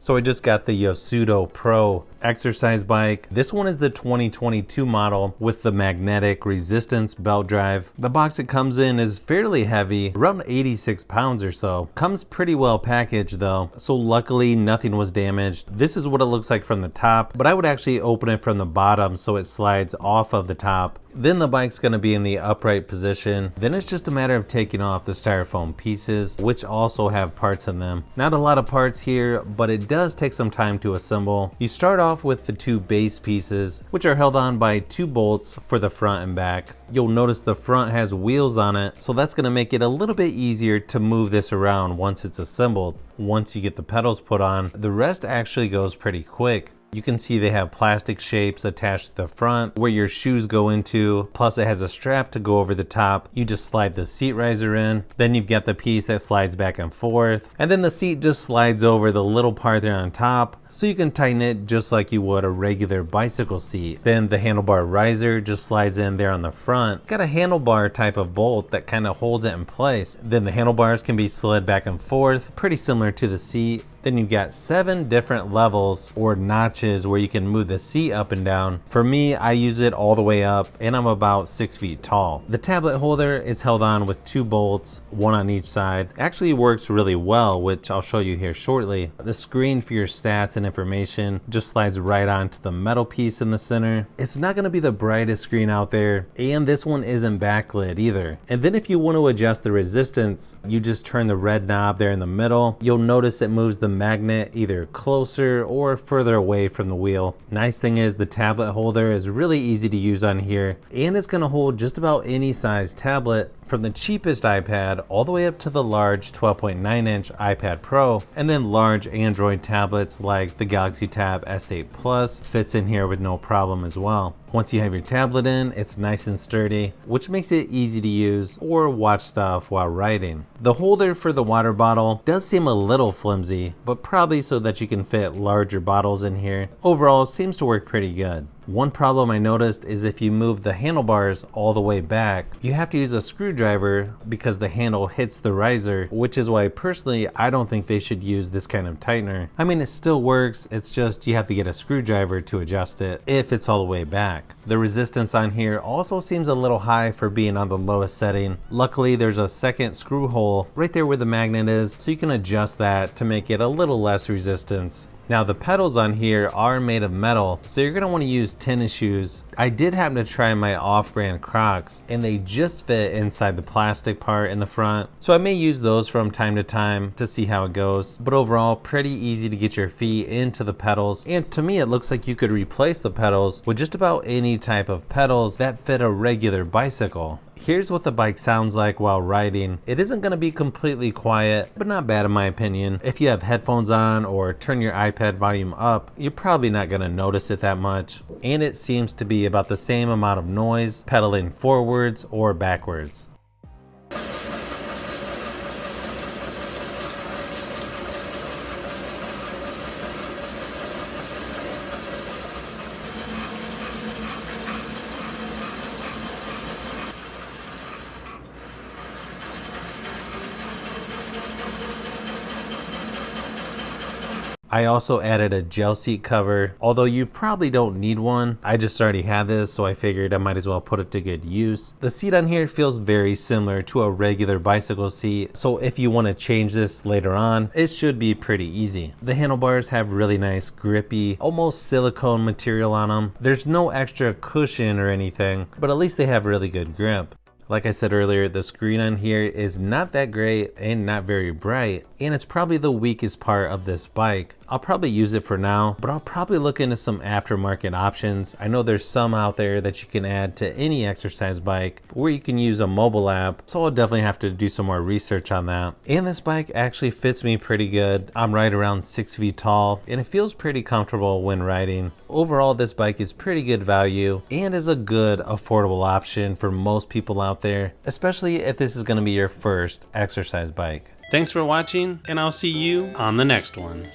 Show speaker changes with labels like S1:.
S1: So I just got the YOSUDA Pro exercise bike. This one is the 2022 model with the magnetic resistance belt drive. The box it comes in is fairly heavy, around 86 pounds or so. Comes pretty well packaged though, so luckily nothing was damaged. This is what it looks like from the top, but I would actually open it from the bottom so it slides off of the top. Then the bike's going to be in the upright position. Then it's just a matter of taking off the styrofoam pieces, which also have parts in them. Not a lot of parts here, but it does take some time to assemble. You start off with the two base pieces, which are held on by two bolts for the front and back. You'll notice the front has wheels on it, so that's going to make it a little bit easier to move this around once it's assembled. Once you get the pedals put on, the rest actually goes pretty quick. You can see they have plastic shapes attached to the front where your shoes go into, plus it has a strap to go over the top. You just slide the seat riser in, then you've got the piece that slides back and forth, and then the seat just slides over the little part there on top, so you can tighten it just like you would a regular bicycle seat. Then the handlebar riser just slides in there on the front. Got a handlebar type of bolt that kind of holds it in place. Then the handlebars can be slid back and forth, pretty similar to the seat. Then you've got 7 different levels or notches where you can move the seat up and down. For me, I use it all the way up and I'm about 6 feet tall. The tablet holder is held on with 2 bolts, one on each side. Actually works really well, which I'll show you here shortly. The screen for your stats and information just slides right onto the metal piece in the center. It's not going to be the brightest screen out there, and this one isn't backlit either. And then if you want to adjust the resistance, you just turn the red knob there in the middle. You'll notice it moves the magnet either closer or further away from the wheel. Nice thing is the tablet holder is really easy to use on here, and it's going to hold just about any size tablet, from the cheapest iPad all the way up to the large 12.9-inch iPad Pro, and then large Android tablets like the Galaxy Tab S8 Plus fits in here with no problem as well. Once you have your tablet in, it's nice and sturdy, which makes it easy to use or watch stuff while riding. The holder for the water bottle does seem a little flimsy, but probably so that you can fit larger bottles in here. Overall, it seems to work pretty good. One problem I noticed is if you move the handlebars all the way back, you have to use a screwdriver because the handle hits the riser, which is why personally I don't think they should use this kind of tightener. I mean, it still works, it's just you have to get a screwdriver to adjust it if it's all the way back. The resistance on here also seems a little high for being on the lowest setting. Luckily, there's a second screw hole right there where the magnet is, so you can adjust that to make it a little less resistance. Now the pedals on here are made of metal, so you're going to want to use tennis shoes. I did happen to try my off-brand Crocs, and they just fit inside the plastic part in the front, so I may use those from time to time to see how it goes. But overall, pretty easy to get your feet into the pedals, and to me it looks like you could replace the pedals with just about any type of pedals that fit a regular bicycle. Here's what the bike sounds like while riding. It isn't going to be completely quiet, but not bad in my opinion. If you have headphones on or turn your iPad volume up, you're probably not going to notice it that much. And it seems to be about the same amount of noise pedaling forwards or backwards. I also added a gel seat cover, although you probably don't need one. I just already had this, so I figured I might as well put it to good use. The seat on here feels very similar to a regular bicycle seat, so if you want to change this later on, it should be pretty easy. The handlebars have really nice grippy, almost silicone material on them. There's no extra cushion or anything, but at least they have really good grip. Like I said earlier, the screen on here is not that great and not very bright, and it's probably the weakest part of this bike. I'll probably use it for now, but I'll probably look into some aftermarket options. I know there's some out there that you can add to any exercise bike where you can use a mobile app, so I'll definitely have to do some more research on that. And this bike actually fits me pretty good. I'm right around 6 feet tall, and it feels pretty comfortable when riding. Overall, this bike is pretty good value and is a good affordable option for most people out there, especially if this is going to be your first exercise bike. Thanks for watching, and I'll see you on the next one.